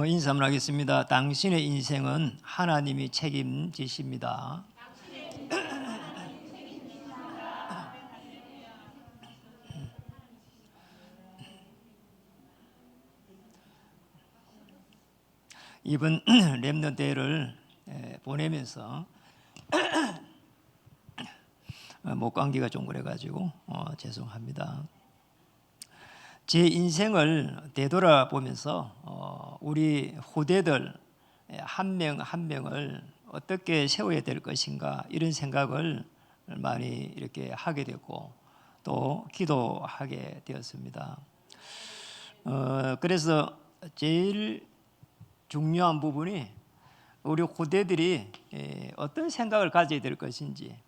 인사 한번 하겠습니다. 당신의 인생은 하나님이 책임지십니다. 이번 렘넌트 대회를 보내면서 목감기가 좀 그래가지고 죄송합니다. 제 인생을 되돌아보면서 우리 후대들 한 명 한 명을 어떻게 세워야 될 것인가 이런 생각을 많이 이렇게 하게 됐고 또 기도하게 되었습니다. 그래서 제일 중요한 부분이 우리 후대들이 어떤 생각을 가져야 될 것인지,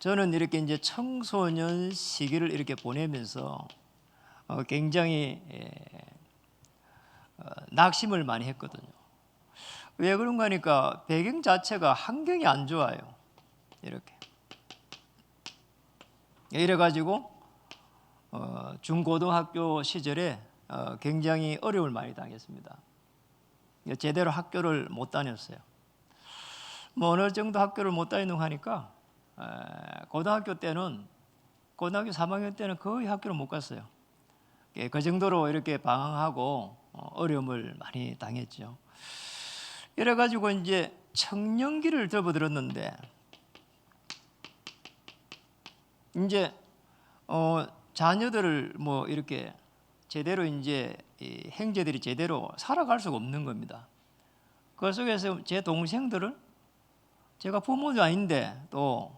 저는 이렇게 이제 청소년 시기를 이렇게 보내면서 굉장히 낙심을 많이 했거든요. 왜 그런가 하니까 배경 자체가 환경이 안 좋아요. 이래가지고 중고등학교 시절에 굉장히 어려움을 많이 당했습니다. 제대로 학교를 못 다녔어요. 어느 정도 학교를 못 다니는 하니까 고등학교 3학년 때는 거의 학교를 못 갔어요. 그 정도로 이렇게 방황하고 어려움을 많이 당했죠. 이래가지고 이제 청년기를 접어들었는데 이제 자녀들을 이렇게 제대로 이제 형제들이 제대로 살아갈 수가 없는 겁니다. 그 속에서 제 동생들을 제가 부모도 아닌데 또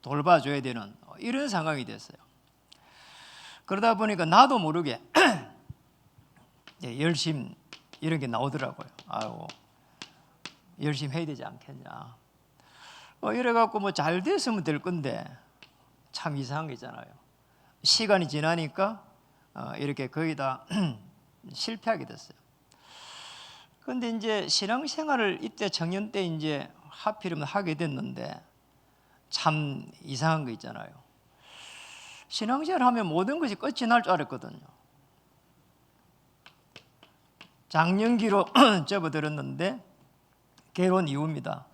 돌봐줘야 되는 이런 상황이 됐어요. 그러다 보니까 나도 모르게 열심 이런 게 나오더라고요. 아이고, 열심히 해야 되지 않겠냐. 이래갖고 잘 됐으면 될 건데 참 이상한 게 있잖아요. 시간이 지나니까 이렇게 거의 다 실패하게 됐어요. 그런데 이제 신앙생활을 이때 청년 때 이제 하필이면 하게 됐는데 참 이상한 거 있잖아요. 신앙생활 하면 모든 것이 끝이 날 줄 알았거든요. 장년기로 접어들었는데 결혼 이후입니다.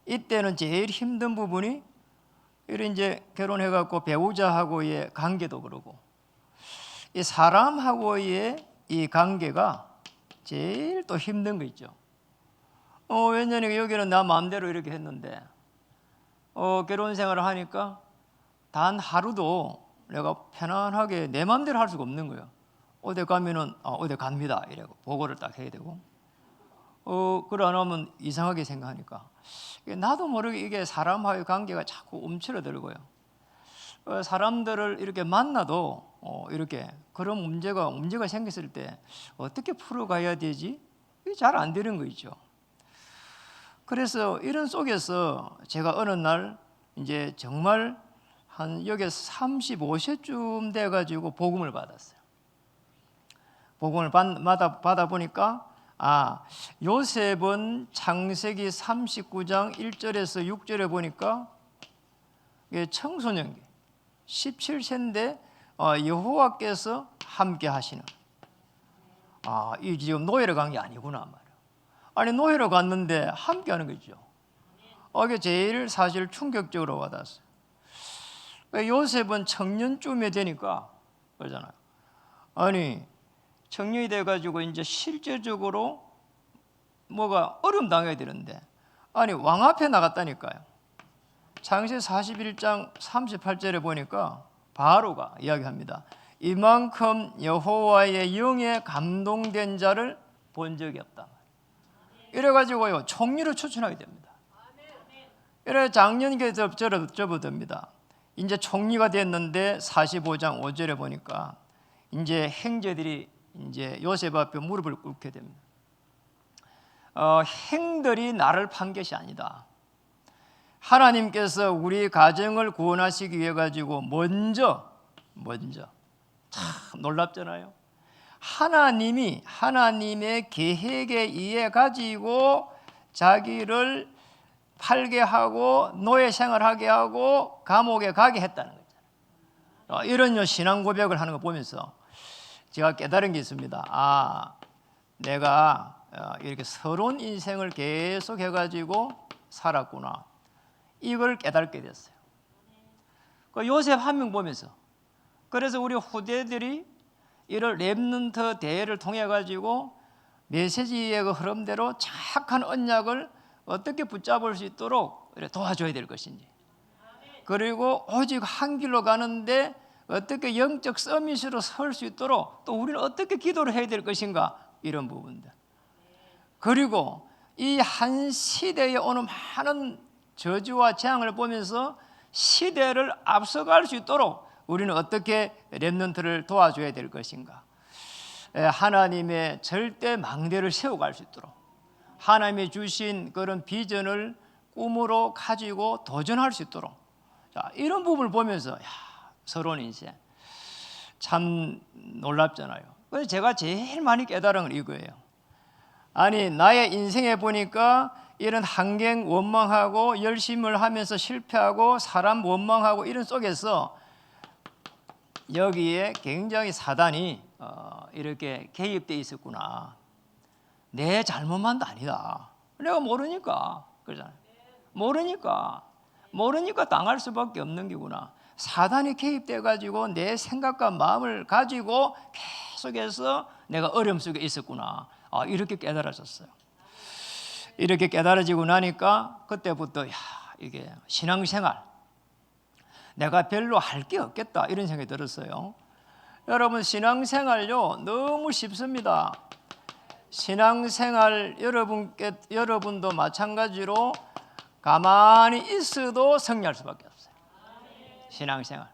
이때는 제일 힘든 부분이 이제 결혼해갖고 배우자하고의 관계도 그러고 이 사람하고의 이 관계가 제일 또 힘든 거 있죠. 왜냐하면 여기는 나 마음대로 이렇게 했는데 결혼 생활을 하니까 단 하루도 내가 편안하게 내 마음대로 할 수가 없는 거예요. 어디 가면은 어디 갑니다 이러고 보고를 딱 해야 되고 그걸 안 하면 이상하게 생각하니까 나도 모르게 이게 사람과의 관계가 자꾸 움츠러들고요. 사람들을 이렇게 만나도 이렇게 그런 문제가 생겼을 때 어떻게 풀어가야 되지? 이게 잘 안 되는 거 있죠. 그래서 이런 속에서 제가 어느 날 이제 정말 한 여기 35세쯤 돼가지고 복음을 받았어요. 복음을 받아 보니까 요셉은 창세기 39장 1절에서 6절에 보니까 청소년기 17세인데 여호와께서 함께 하시는 이 지금 노예로 간 게 아니구나 말이에요. 아니 노예로 갔는데 함께 하는 거죠. 이게 제일 사실 충격적으로 와닿았어요. 요셉은 청년쯤에 되니까 그러잖아요. 아니 청년이 돼가지고 이제 실제적으로 뭐가 어려움 당해야 되는데 아니 왕 앞에 나갔다니까요. 창세기 41장 38절에 보니까 바로가 이야기합니다. 이만큼 여호와의 영에 감동된 자를 본 적이 없다. 이래가지고요 총리를 추천하게 됩니다. 이래 장년기에 접어듭니다. 이제 총리가 됐는데 45장 5절에 보니까 이제 형제들이 이제 요셉 앞에 무릎을 꿇게 됩니다. 형들이 나를 판 것이 아니다. 하나님께서 우리 가정을 구원하시기 위해 가지고 먼저 참 놀랍잖아요. 하나님이 하나님의 계획에 의해 가지고 자기를 팔게 하고 노예 생활하게 하고 감옥에 가게 했다는 거잖아요. 이런 신앙 고백을 하는 거 보면서 제가 깨달은 게 있습니다. 내가 이렇게 서러운 인생을 계속 해가지고 살았구나. 이걸 깨닫게 됐어요. 그 요셉 한 명 보면서. 그래서 우리 후대들이 이런 렘넌트 대회를 통해 가지고 메시지의 그 흐름대로 착한 언약을 어떻게 붙잡을 수 있도록 도와줘야 될 것인지, 그리고 오직 한 길로 가는데 어떻게 영적 서밋으로 설 수 있도록 또 우리는 어떻게 기도를 해야 될 것인가, 이런 부분들. 그리고 이 한 시대에 오는 많은 저주와 재앙을 보면서 시대를 앞서갈 수 있도록 우리는 어떻게 렘넌트를 도와줘야 될 것인가, 하나님의 절대 망대를 세워갈 수 있도록 하나님이 주신 그런 비전을 꿈으로 가지고 도전할 수 있도록, 이런 부분을 보면서 서러운 인생 참 놀랍잖아요. 그래서 제가 제일 많이 깨달은 건 이거예요. 아니, 나의 인생에 보니까 이런 환경 원망하고 열심을 하면서 실패하고 사람 원망하고 이런 속에서 여기에 굉장히 사단이 이렇게 개입되어 있었구나. 내 잘못만도 아니다. 내가 모르니까 그러잖아요. 모르니까 당할 수밖에 없는 게구나. 사단이 개입돼 가지고 내 생각과 마음을 가지고 계속해서 내가 어려움 속에 있었구나. 이렇게 깨달아졌어요. 이렇게 깨달아지고 나니까 그때부터 이게 신앙생활 내가 별로 할 게 없겠다, 이런 생각이 들었어요. 여러분, 신앙생활요 너무 쉽습니다. 신앙생활 여러분도 마찬가지로 가만히 있어도 승리할 수밖에 없어요. 신앙생활.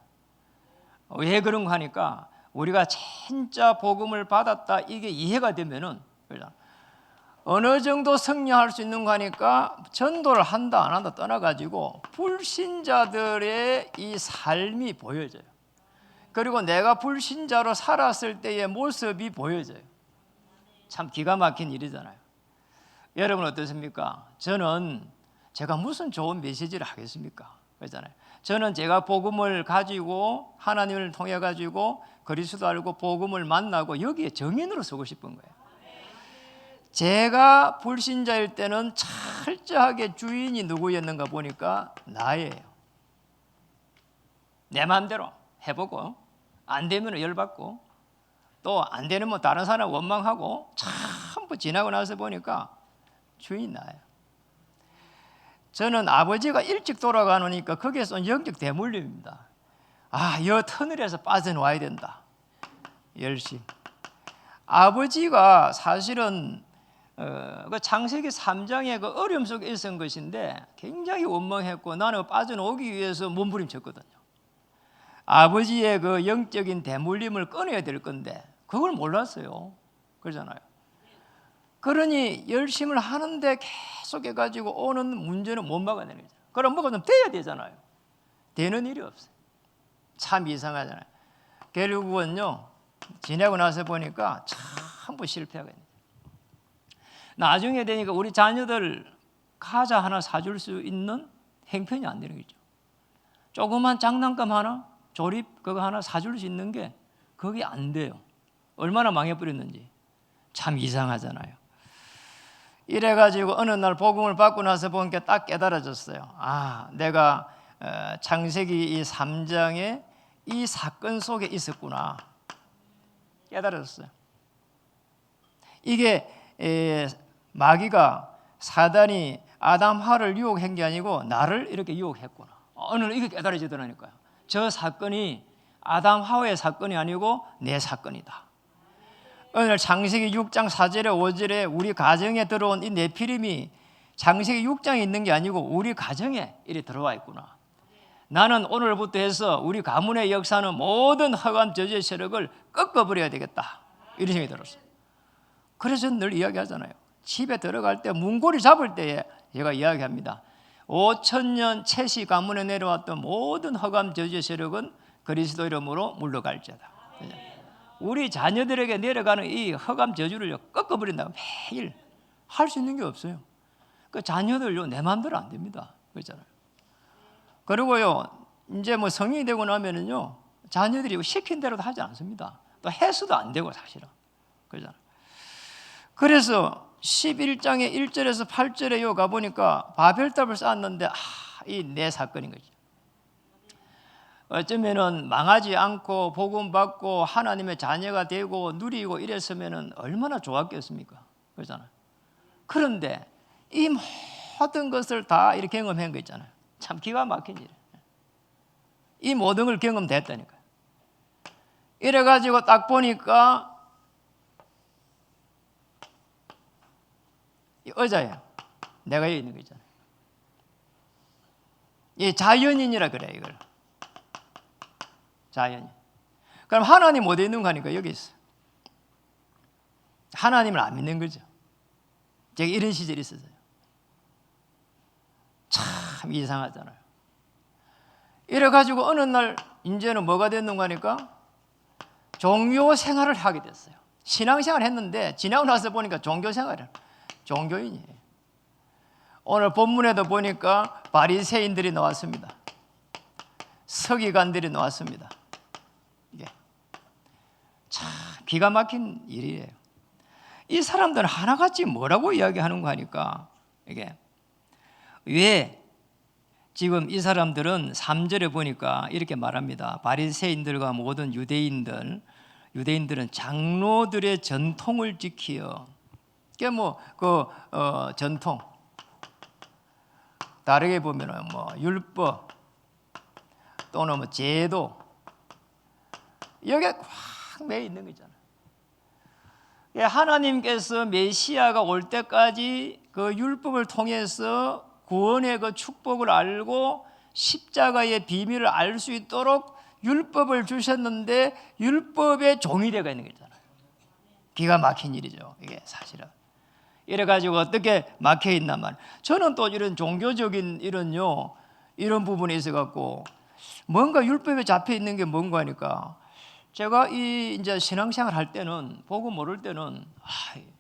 왜 그런가 하니까 우리가 진짜 복음을 받았다 이게 이해가 되면은 어느 정도 승리할 수 있는 거 하니까 전도를 한다 안 한다 떠나가지고 불신자들의 이 삶이 보여져요. 그리고 내가 불신자로 살았을 때의 모습이 보여져요. 참 기가 막힌 일이잖아요. 여러분 어떻습니까? 저는 제가 무슨 좋은 메시지를 하겠습니까? 그렇잖아요. 저는 제가 복음을 가지고 하나님을 통해 가지고 그리스도 알고 복음을 만나고 여기에 정인으로 서고 싶은 거예요. 제가 불신자일 때는 철저하게 주인이 누구였는가 보니까 나예요. 내 마음대로 해보고 안 되면 열받고 또 안 되면 뭐 다른 사람 원망하고 전부 지나고 나서 보니까 주인 나예요. 저는 아버지가 일찍 돌아가니까 거기에서 온 영적 대물림입니다. 여 터널에서 빠져나와야 된다. 열심히. 아버지가 사실은 그 창세기 3장의 그 어려움 속에 있었던 것인데 굉장히 원망했고 나는 빠져나오기 위해서 몸부림쳤거든요. 아버지의 그 영적인 대물림을 끊어야 될 건데 그걸 몰랐어요. 그러잖아요. 그러니 열심을 하는데 계속해가지고 오는 문제는 못 막아내는 거죠. 그럼 뭐가 좀 돼야 되잖아요. 되는 일이 없어요. 참 이상하잖아요. 결국은요 지내고 나서 보니까 전부 실패하게 됩니다. 나중에 되니까 우리 자녀들 과자 하나 사줄 수 있는 형편이 안 되는 거죠. 조그만 장난감 하나, 조립 그거 하나 사줄 수 있는 게 그게 안 돼요. 얼마나 망해버렸는지 참 이상하잖아요. 이래가지고 어느 날 복음을 받고 나서 보니까 딱 깨달아졌어요. 내가 창세기 이 3장에 이 사건 속에 있었구나. 깨달았어요. 이게 마귀가 사단이 아담 하와를 유혹한 게 아니고 나를 이렇게 유혹했구나. 어느 날 이게 깨달아지더라니까요. 저 사건이 아담 하와의 사건이 아니고 내 사건이다. 오늘 창세기 6장 4절에 5절에 우리 가정에 들어온 이 네피림이 창세기 6장에 있는 게 아니고 우리 가정에 이리 들어와 있구나. 나는 오늘부터 해서 우리 가문의 역사는 모든 허감 저주의 세력을 꺾어버려야 되겠다. 이런 생각이 들었어요. 그래서 저는 늘 이야기하잖아요. 집에 들어갈 때 문고리 잡을 때에 제가 이야기합니다. 5,000년 채시 가문에 내려왔던 모든 허감 저주의 세력은 그리스도 이름으로 물러갈지어다. 우리 자녀들에게 내려가는 이 허감 저주를 꺾어버린다고 매일 할 수 있는 게 없어요. 그 자녀들요 내 마음대로 안 됩니다. 그렇잖아요. 그리고요 이제 뭐 성인이 되고 나면은요 자녀들이 시킨 대로도 하지 않습니다. 또 또 해서도 안 되고 사실은. 그러잖아. 그래서 11장의 1절에서 8절에 요 가보니까 바벨탑을 쌓았는데 이 내 사건인 거죠. 어쩌면은 망하지 않고 복음 받고 하나님의 자녀가 되고 누리고 이랬으면은 얼마나 좋았겠습니까? 그러잖아요. 그런데 이 모든 것을 다 이렇게 경험한 거 있잖아요. 참 기가 막힌 일. 이 모든 걸 경험됐다니까요. 이래가지고 딱 보니까 이 의자예요. 내가 여기 있는 거 있잖아요. 이 자연인이라 그래 이걸. 자연인. 그럼 하나님 어디 있는 거 하니까 여기 있어요. 하나님을 안 믿는 거죠. 제가 이런 시절이 있었어요. 참 이상하잖아요. 이래가지고 어느 날 이제는 뭐가 됐는가 하니까 종교 생활을 하게 됐어요. 신앙생활을 했는데 지나고 나서 보니까 종교 생활을 종교인이에요. 오늘 본문에도 보니까 바리새인들이 나왔습니다. 서기관들이 나왔습니다. 이게 참 기가 막힌 일이에요. 이 사람들은 하나같이 뭐라고 이야기하는가 하니까 이게 왜 지금 이 사람들은 3절에 보니까 이렇게 말합니다. 바리새인들과 모든 유대인들은 장로들의 전통을 지키어. 그게 전통. 다르게 보면은 율법 또는 제도 여기에 확 매여 있는 거잖아요. 하나님께서 메시아가 올 때까지 그 율법을 통해서 구원의 그 축복을 알고 십자가의 비밀을 알 수 있도록 율법을 주셨는데 율법의 종이 되어 있는 거잖아요. 기가 막힌 일이죠. 이게 사실은. 이래가지고 어떻게 막혀 있나 말. 저는 또 이런 종교적인 이런 부분에 있어갖고 뭔가 율법에 잡혀 있는 게 뭔가 하니까 제가 이제 신앙생활 할 때는 보고 모를 때는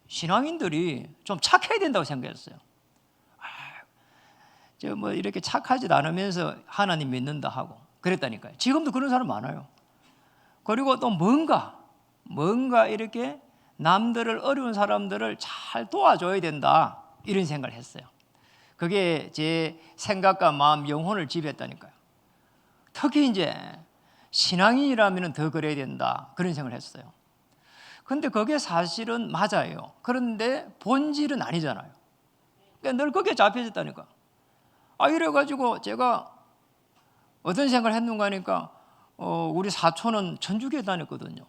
신앙인들이 좀 착해야 된다고 생각했어요. 저 이렇게 착하지도 않으면서 하나님 믿는다 하고 그랬다니까요. 지금도 그런 사람 많아요. 그리고 또 뭔가 이렇게 남들을 어려운 사람들을 잘 도와줘야 된다 이런 생각을 했어요. 그게 제 생각과 마음, 영혼을 지배했다니까요. 특히 이제 신앙인이라면 더 그래야 된다 그런 생각을 했어요. 그런데 그게 사실은 맞아요. 그런데 본질은 아니잖아요. 그러니까 늘 거기에 잡혀졌다니까. 이래가지고 제가 어떤 생각을 했는가 하니까 우리 사촌은 천주교에 다녔거든요.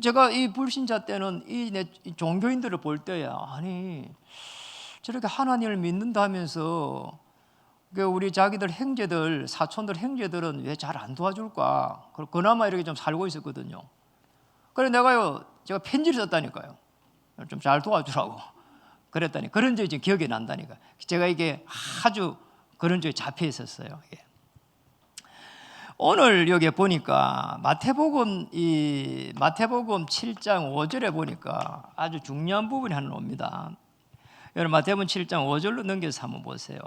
제가 이 불신자 때는 이 종교인들을 볼 때야 저렇게 하나님을 믿는다 하면서 우리 자기들 형제들 사촌들 형제들은 왜 잘 안 도와줄까? 그나마 이렇게 좀 살고 있었거든요. 그래서 제가 편지를 썼다니까요. 좀 잘 도와주라고 그랬다니 그런 적이 지금 기억이 난다니까. 제가 이게 아주 그런 적이 잡혀 있었어요. 오늘 여기 보니까 마태복음 7장 5절에 보니까 아주 중요한 부분이 하나 옵니다. 여러분 마태복음 7장 5절로 넘겨서 한번 보세요.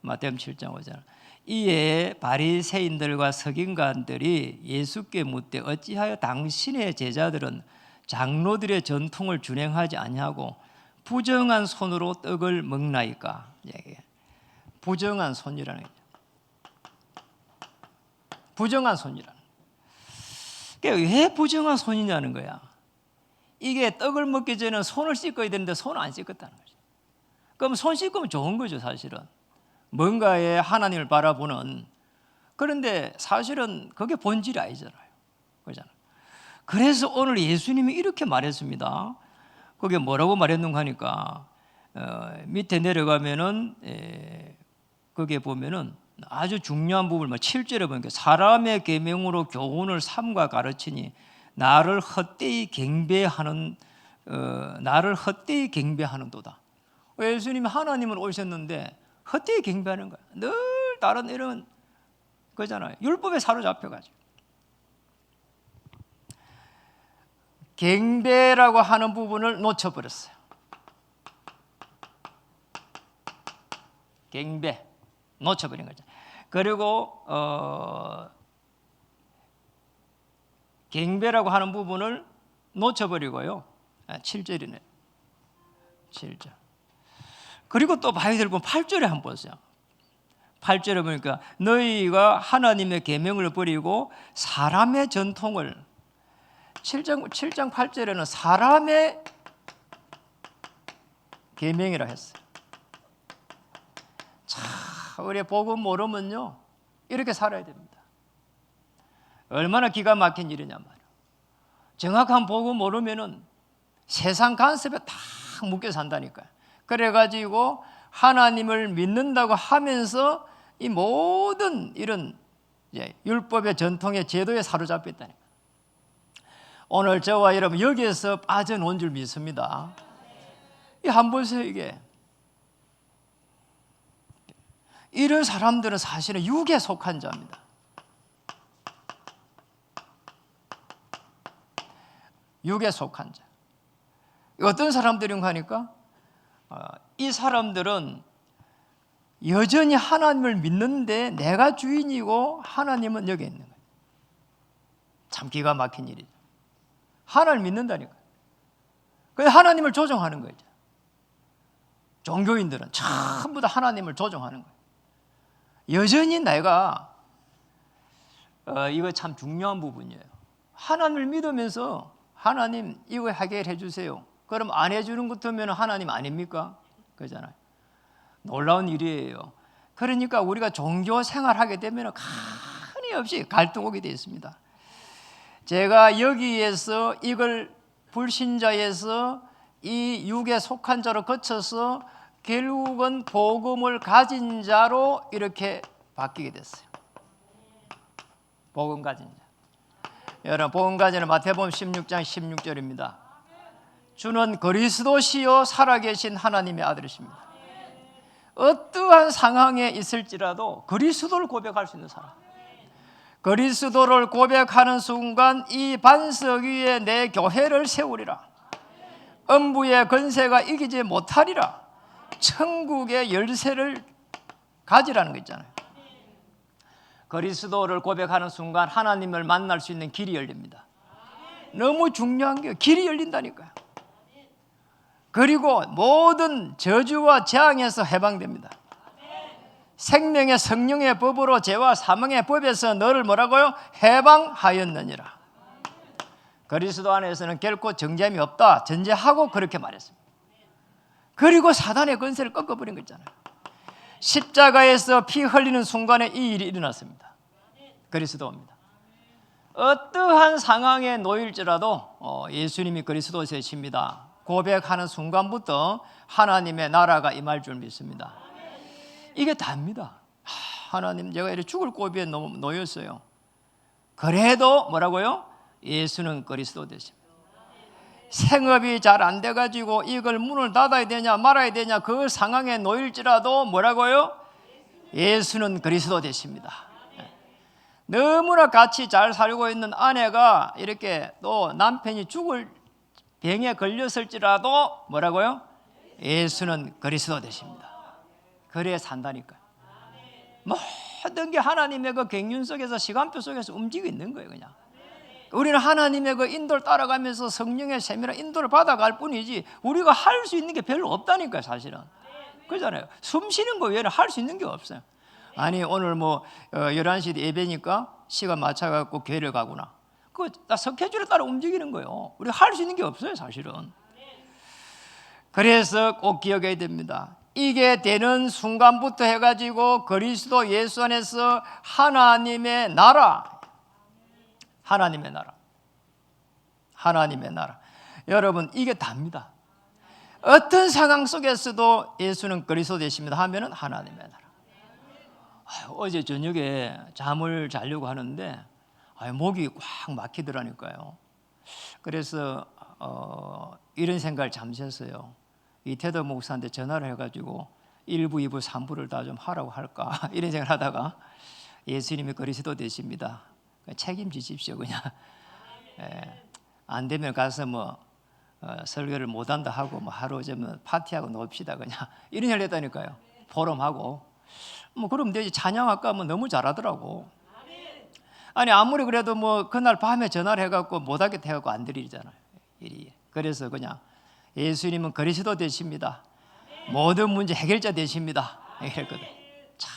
마태복음 7장 5절. 이에 바리새인들과 서기관들이 예수께 묻되 어찌하여 당신의 제자들은 장로들의 전통을 준행하지 아니하고 부정한 손으로 떡을 먹나이까? 부정한 손이라는 거죠. 부정한 손이라는. 그러니까 왜 부정한 손이냐는 거야. 이게 떡을 먹기 전에 손을 씻어야 되는데 손을 안 씻었다는 거죠. 그럼 손 씻으면 좋은 거죠, 사실은. 뭔가에 하나님을 바라보는. 그런데 사실은 그게 본질이 아니잖아요. 그렇잖아요. 그래서 오늘 예수님이 이렇게 말했습니다. 그게 뭐라고 말했는가 하니까 밑에 내려가면은 거기에 보면은 아주 중요한 부분을 7절에 보니까 사람의 계명으로 교훈을 삼가 가르치니 나를 헛되이 경배하는도다. 예수님이 하나님은 오셨는데 헛되이 경배하는 거야. 늘 다른 이런 거잖아요. 율법에 사로잡혀가지고. 경배라고 하는 부분을 놓쳐버렸어요. 경배 놓쳐버린 거죠. 그리고 경배라고 하는 부분을 놓쳐버리고요. 7절이네. 7절. 그리고 또 봐야 될 건 8절에 한번 보세요. 8절에 보니까 너희가 하나님의 계명을 버리고 사람의 전통을 7장 8절에는 사람의 계명이라 했어요. 자, 우리 복음 모르면요 이렇게 살아야 됩니다. 얼마나 기가 막힌 일이냐 말이에요. 정확한 복음 모르면은 세상 간섭에 다 묶여 산다니까요. 그래가지고 하나님을 믿는다고 하면서 이 모든 이런 율법의 전통의 제도에 사로잡혀 있다니까요. 오늘 저와 여러분 여기에서 빠져놓은 줄 믿습니다. 이 한번 보세요. 이게 이런 사람들은 사실은 육에 속한 자입니다. 육에 속한 자. 어떤 사람들인가 하니까 이 사람들은 여전히 하나님을 믿는데 내가 주인이고 하나님은 여기 있는 거예요. 참 기가 막힌 일이죠. 하나님을 믿는다니까. 그래서 하나님을 조종하는 거죠. 종교인들은 전부 다 하나님을 조종하는 거예요. 여전히 내가 이거 참 중요한 부분이에요. 하나님을 믿으면서 하나님 이거 해결해 주세요. 그럼 안 해주는 것 같으면 하나님 아닙니까? 그러잖아요. 놀라운 일이에요. 그러니까 우리가 종교 생활하게 되면 끊임없이 갈등 오게 되어 있습니다. 제가 여기에서 이걸 불신자에서 이 육에 속한 자로 거쳐서 결국은 복음을 가진 자로 이렇게 바뀌게 됐어요. 복음 가진 자. 여러분 복음 가진 자는 마태복음 16장 16절입니다. 주는 그리스도시요 살아계신 하나님의 아들이십니다. 어떠한 상황에 있을지라도 그리스도를 고백할 수 있는 사람. 그리스도를 고백하는 순간 이 반석 위에 내 교회를 세우리라. 음부의 권세가 이기지 못하리라. 천국의 열쇠를 가지라는 거 있잖아요. 그리스도를 고백하는 순간 하나님을 만날 수 있는 길이 열립니다. 너무 중요한 게 길이 열린다니까요. 그리고 모든 저주와 재앙에서 해방됩니다. 생명의 성령의 법으로 죄와 사망의 법에서 너를 뭐라고요? 해방하였느니라. 그리스도 안에서는 결코 정죄함이 없다 전제하고 그렇게 말했습니다. 그리고 사단의 권세를 꺾어버린 거 있잖아요. 십자가에서 피 흘리는 순간에 이 일이 일어났습니다. 그리스도입니다. 어떠한 상황에 놓일지라도 예수님이 그리스도이십니다 고백하는 순간부터 하나님의 나라가 임할 줄 믿습니다. 이게 답니다. 하나님 제가 이렇게 죽을 고비에 놓였어요. 그래도 뭐라고요? 예수는 그리스도 되십니다. 생업이 잘 안 돼가지고 이걸 문을 닫아야 되냐 말아야 되냐 그 상황에 놓일지라도 뭐라고요? 예수는 그리스도 되십니다. 너무나 같이 잘 살고 있는 아내가 이렇게 또 남편이 죽을 병에 걸렸을지라도 뭐라고요? 예수는 그리스도 되십니다. 그래야 산다니까요. 모든 게 하나님의 그 경륜 속에서 시간표 속에서 움직이고 있는 거예요. 그냥 우리는 하나님의 그 인도를 따라가면서 성령의 세밀한 인도를 받아갈 뿐이지 우리가 할 수 있는 게 별로 없다니까요. 사실은 그렇잖아요. 숨 쉬는 거 외에는 할 수 있는 게 없어요. 아니 오늘 뭐 11시 예배니까 시간 맞춰갖고 교회를 가구나. 그 스케줄에 따라 움직이는 거예요. 우리가 할 수 있는 게 없어요. 사실은. 그래서 꼭 기억해야 됩니다. 이게 되는 순간부터 해가지고 그리스도 예수 안에서 하나님의 나라 하나님의 나라 여러분 이게 답니다. 어떤 상황 속에서도 예수는 그리스도 되십니다 하면은 하나님의 나라. 어제 저녁에 잠을 자려고 하는데 목이 꽉 막히더라니까요. 그래서 이런 생각을 잠시 했어요. 이태도 목사한테 전화를 해가지고 1부, 2부, 3부를 다 좀 하라고 할까 이런 생각을 하다가 예수님이 그리스도 되십니다. 책임지십시오 그냥. 안 되면 가서 뭐 설교를 못한다 하고 뭐 하루 좀 파티하고 놉시다 그냥 이런 얘기를 했다니까요. 포럼하고 뭐 그럼 되지. 찬양할까 하면 너무 잘하더라고. 아니 아무리 그래도 뭐 그날 밤에 전화를 해갖고 못하겠다 해갖고 안 드리잖아요. 그래서 그냥 예수님은 그리스도 되십니다. 모든 문제 해결자 되십니다. 이랬거든. 자,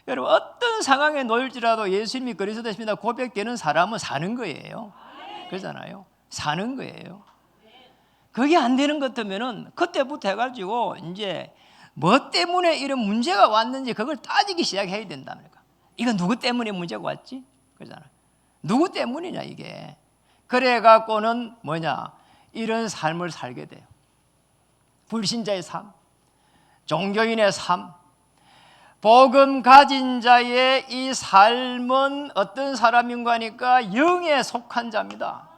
여러분 어떤 상황에 놓일지라도 예수님이 그리스도 되십니다 고백되는 사람은 사는 거예요. 그러잖아요. 사는 거예요. 그게 안 되는 것 같으면은 그때부터 해가지고 이제 뭐 때문에 이런 문제가 왔는지 그걸 따지기 시작해야 된다는 거. 이거 누구 때문에 문제가 왔지? 그러잖아요. 누구 때문이냐 이게. 그래 갖고는 뭐냐, 이런 삶을 살게 돼요. 불신자의 삶, 종교인의 삶, 복음 가진 자의 이 삶은 어떤 사람인가 하니까 영에 속한 자입니다.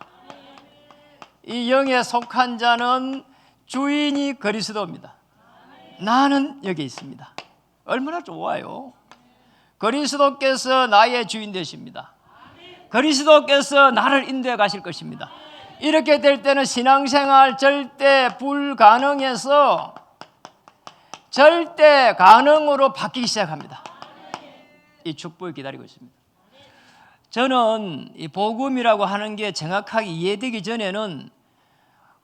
이 영에 속한 자는 주인이 그리스도입니다. 나는 여기 있습니다. 얼마나 좋아요. 그리스도께서 나의 주인 되십니다. 그리스도께서 나를 인도해 가실 것입니다. 이렇게 될 때는 신앙생활 절대 불가능해서 절대 가능으로 바뀌기 시작합니다. 이 축복을 기다리고 있습니다. 저는 이 복음이라고 하는 게 정확하게 이해되기 전에는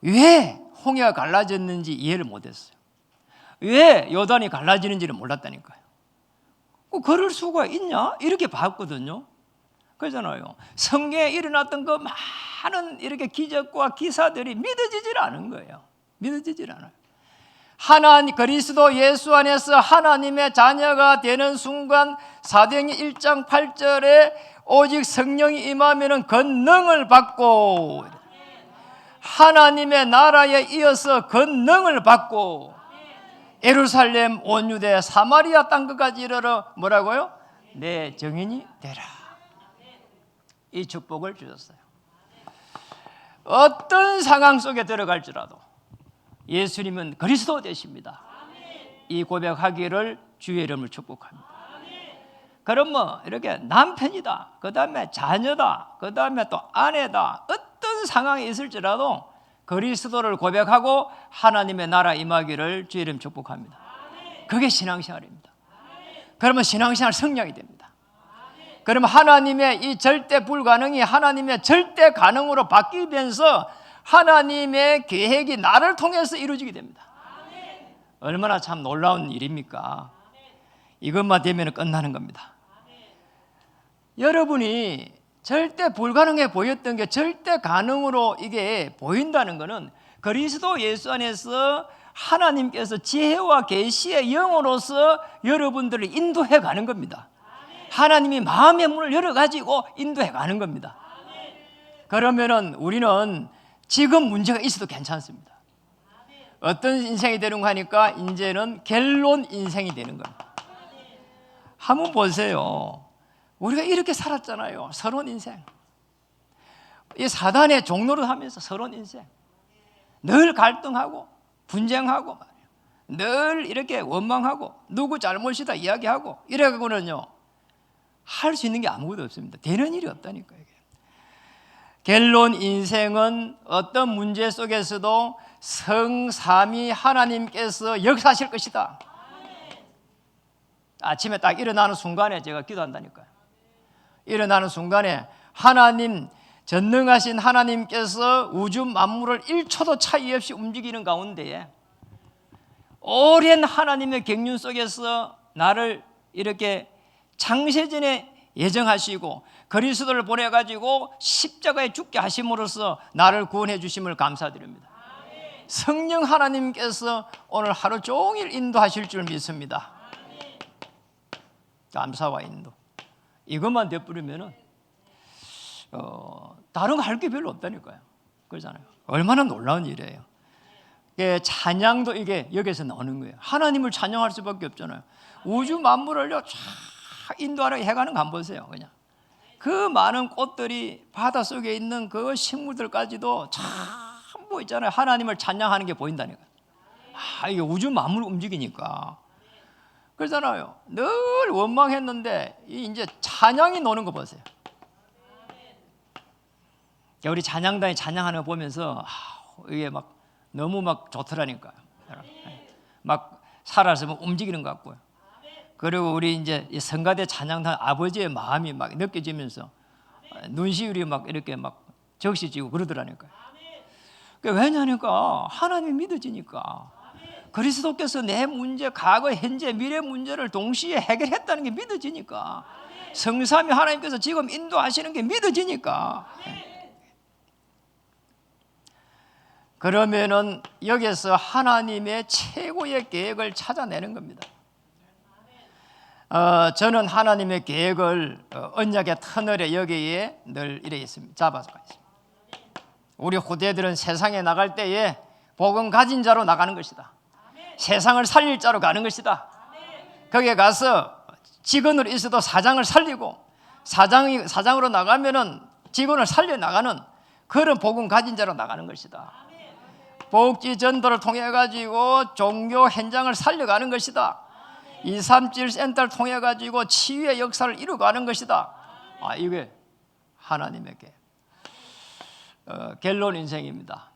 왜 홍해가 갈라졌는지 이해를 못했어요. 왜 요단이 갈라지는지를 몰랐다니까요. 그럴 수가 있냐? 이렇게 봤거든요. 그러잖아요. 성경에 일어났던 그 많은 이렇게 기적과 기사들이 믿어지질 않은 거예요. 믿어지질 않아요. 하나님 그리스도 예수 안에서 하나님의 자녀가 되는 순간 사도행전 1장 8절에 오직 성령이 임하면은 권능을 받고 하나님의 나라에 이어서 권능을 받고 예루살렘 온 유대 사마리아 땅끝까지 이르러 뭐라고요? 내 증인이 되라. 이 축복을 주셨어요. 어떤 상황 속에 들어갈지라도 예수님은 그리스도 되십니다. 이 고백하기를 주의 이름을 축복합니다. 그럼 뭐 이렇게 남편이다, 그 다음에 자녀다, 그 다음에 또 아내다, 어떤 상황이 있을지라도 그리스도를 고백하고 하나님의 나라 임하기를 주의 이름 축복합니다. 그게 신앙생활입니다. 그러면 신앙생활 성령이 됩니다. 그러면 하나님의 이 절대 불가능이 하나님의 절대 가능으로 바뀌면서 하나님의 계획이 나를 통해서 이루어지게 됩니다. 얼마나 참 놀라운 일입니까? 이것만 되면 끝나는 겁니다. 여러분이 절대 불가능해 보였던 게 절대 가능으로 이게 보인다는 것은 그리스도 예수 안에서 하나님께서 지혜와 계시의 영으로서 여러분들을 인도해 가는 겁니다. 하나님이 마음의 문을 열어가지고 인도해 가는 겁니다. 그러면은 우리는 지금 문제가 있어도 괜찮습니다. 어떤 인생이 되는가 하니까 이제는 갤론 인생이 되는 겁니다. 한번 보세요. 우리가 이렇게 살았잖아요. 서론 인생. 이 사단의 종로를 하면서 서론 인생. 늘 갈등하고 분쟁하고 말이에요. 늘 이렇게 원망하고 누구 잘못이다 이야기하고 이래가고는요 할 수 있는 게 아무것도 없습니다. 되는 일이 없다니까요. 갤론 인생은 어떤 문제 속에서도 성삼위 하나님께서 역사하실 것이다. 아침에 딱 일어나는 순간에 제가 기도한다니까요. 일어나는 순간에 하나님, 전능하신 하나님께서 우주 만물을 1초도 차이 없이 움직이는 가운데에 오랜 하나님의 경륜 속에서 나를 이렇게 창세전에 예정하시고 그리스도를 보내가지고 십자가에 죽게 하심으로써 나를 구원해 주심을 감사드립니다. 성령 하나님께서 오늘 하루 종일 인도하실 줄 믿습니다. 감사와 인도. 이것만 되어버리면은 다른 거 할 게 별로 없다니까요. 그러잖아요. 얼마나 놀라운 일이에요. 찬양도 이게 여기서 나오는 거예요. 하나님을 찬양할 수밖에 없잖아요. 우주 만물을요 쫙 인도하러 해가는 거 한번 보세요. 그냥 그 많은 꽃들이 바다 속에 있는 그 식물들까지도 전부 있잖아요. 하나님을 찬양하는 게 보인다니까요. 이게 우주 만물 움직이니까. 그러잖아요. 늘 원망했는데 이제 찬양이 노는 거 보세요. 우리 찬양단이 찬양하는 거 보면서 이게 막 너무 막 좋더라니까요. 막 살아서 움직이는 것 같고요. 그리고 우리 이제 이 성가대 찬양단 아버지의 마음이 막 느껴지면서 눈시울이 막 이렇게 막 적시지고 그러더라니까요. 왜냐니까 하나님이 믿어지니까. 그리스도께서 내 문제, 과거, 현재, 미래 문제를 동시에 해결했다는 게 믿어지니까. 성삼위 하나님께서 지금 인도하시는 게 믿어지니까. 그러면은 여기서 하나님의 최고의 계획을 찾아내는 겁니다. 저는 하나님의 계획을 언약의 터널에 여기에 늘 이래 있습니다. 잡아서 있습니다. 우리 후대들은 세상에 나갈 때에 복음 가진 자로 나가는 것이다. 세상을 살릴 자로 가는 것이다. 거기에 가서 직원으로 있어도 사장을 살리고 사장으로 나가면은 직원을 살려 나가는 그런 복음 가진 자로 나가는 것이다. 복지 전도를 통해 가지고 종교 현장을 살려가는 것이다. 237 센터를 통해 가지고 치유의 역사를 이루어가는 것이다. 이게 하나님의 갤론 인생입니다.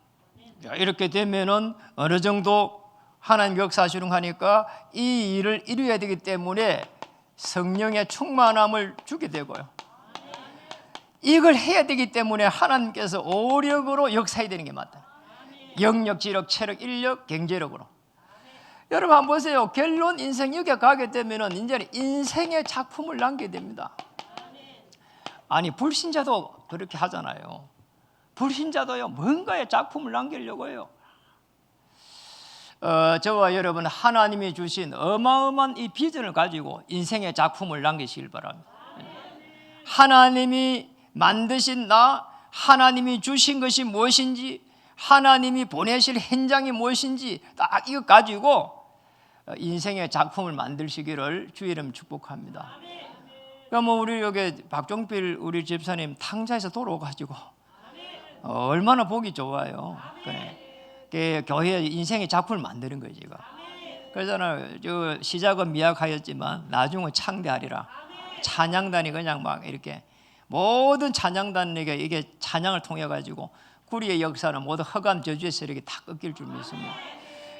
이렇게 되면은 어느 정도 하나님 역사하시는 하니까 이 일을 이루어야 되기 때문에 성령의 충만함을 주게 되고요. 이걸 해야 되기 때문에 하나님께서 오력으로 역사해야 되는 게 맞다. 영력, 지력, 체력, 인력, 경제력으로. 여러분 한번 보세요. 갤론 인생 여기에 가게 되면은 이제는 인생의 작품을 남게 됩니다. 아니 불신자도 그렇게 하잖아요. 불신자도요 뭔가의 작품을 남기려고 해요. 저와 여러분 하나님이 주신 어마어마한 이 비전을 가지고 인생의 작품을 남기시길 바랍니다. 하나님이 만드신 나, 하나님이 주신 것이 무엇인지, 하나님이 보내실 현장이 무엇인지 딱 이것 가지고 인생의 작품을 만드시기를 주의 이름 축복합니다. 그러니까 우리 여기 박종필 우리 집사님 탕자에서 돌아가지고 얼마나 보기 좋아요. 그래. 교회 인생의 작품을 만드는 거예요, 제가. 그러잖아요. 저 시작은 미약하였지만 나중은 창대하리라. 찬양단이 그냥 막 이렇게 모든 찬양단에게 이게 찬양을 통해 가지고 구리의 역사는 모두 흑암 저주의 세력이 다 꺾일 줄 믿습니다.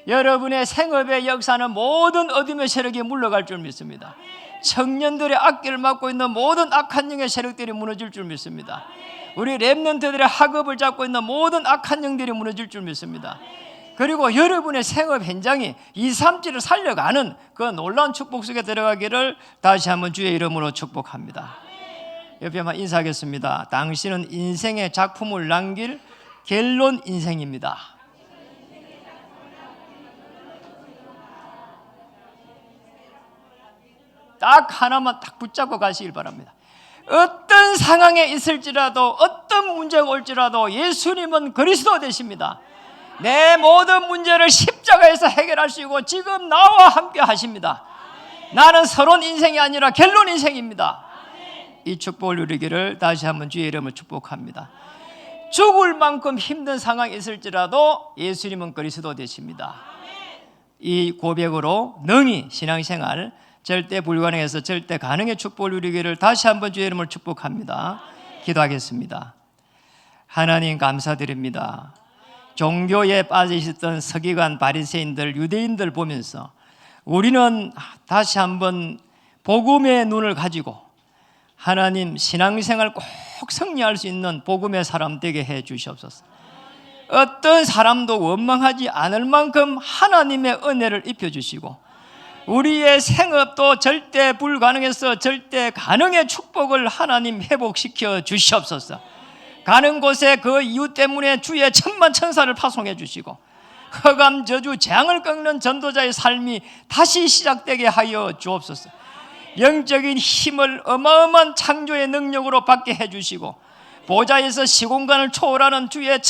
여러분의 생업의 역사는 모든 어둠의 세력이 물러갈 줄 믿습니다. 청년들의 악기를 맡고 있는 모든 악한 영의 세력들이 무너질 줄 믿습니다. 우리 렘넌트들의 학업을 잡고 있는 모든 악한 영들이 무너질 줄 믿습니다. 그리고 여러분의 생업 현장이 237을 살려가는 그 놀라운 축복 속에 들어가기를 다시 한번 주의 이름으로 축복합니다. 옆에 한번 인사하겠습니다. 당신은 인생의 작품을 남길 갤론 인생입니다. 딱 하나만 딱 붙잡고 가시길 바랍니다. 어떤 상황에 있을지라도 어떤 문제가 올지라도 예수님은 그리스도 되십니다. 내 모든 문제를 십자가에서 해결할 수 있고 지금 나와 함께 하십니다. 나는 서론 인생이 아니라 갤론 인생입니다. 이 축복을 누리기를 다시 한번 주의 이름을 축복합니다. 죽을 만큼 힘든 상황이 있을지라도 예수님은 그리스도 되십니다. 이 고백으로 능히 신앙생활 절대 불가능해서 절대 가능의 축복을 누리기를 다시 한번 주의 이름을 축복합니다. 기도하겠습니다. 하나님 감사드립니다. 종교에 빠져 있었던 서기관, 바리새인들, 유대인들 보면서 우리는 다시 한번 복음의 눈을 가지고 하나님 신앙생활 꼭 승리할 수 있는 복음의 사람 되게 해 주시옵소서. 어떤 사람도 원망하지 않을 만큼 하나님의 은혜를 입혀주시고 우리의 생업도 절대 불가능해서 절대 가능의 축복을 하나님 회복시켜 주시옵소서. 가는 곳에 그 이유 때문에 주의 천만 천사를 파송해 주시고 흑암 저주 재앙을 꺾는 전도자의 삶이 다시 시작되게 하여 주옵소서. 영적인 힘을 어마어마한 창조의 능력으로 받게 해주시고 보좌에서 시공간을 초월하는 주의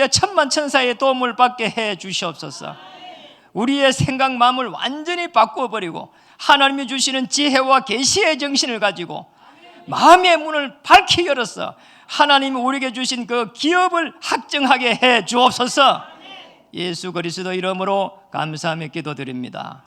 천만 천사의 도움을 받게 해 주시옵소서. 우리의 생각 마음을 완전히 바꾸어버리고 하나님이 주시는 지혜와 계시의 정신을 가지고 마음의 문을 밝히 열어서 하나님이 우리에게 주신 그 기업을 확증하게 해 주옵소서. 예수 그리스도 이름으로 감사하며 기도드립니다.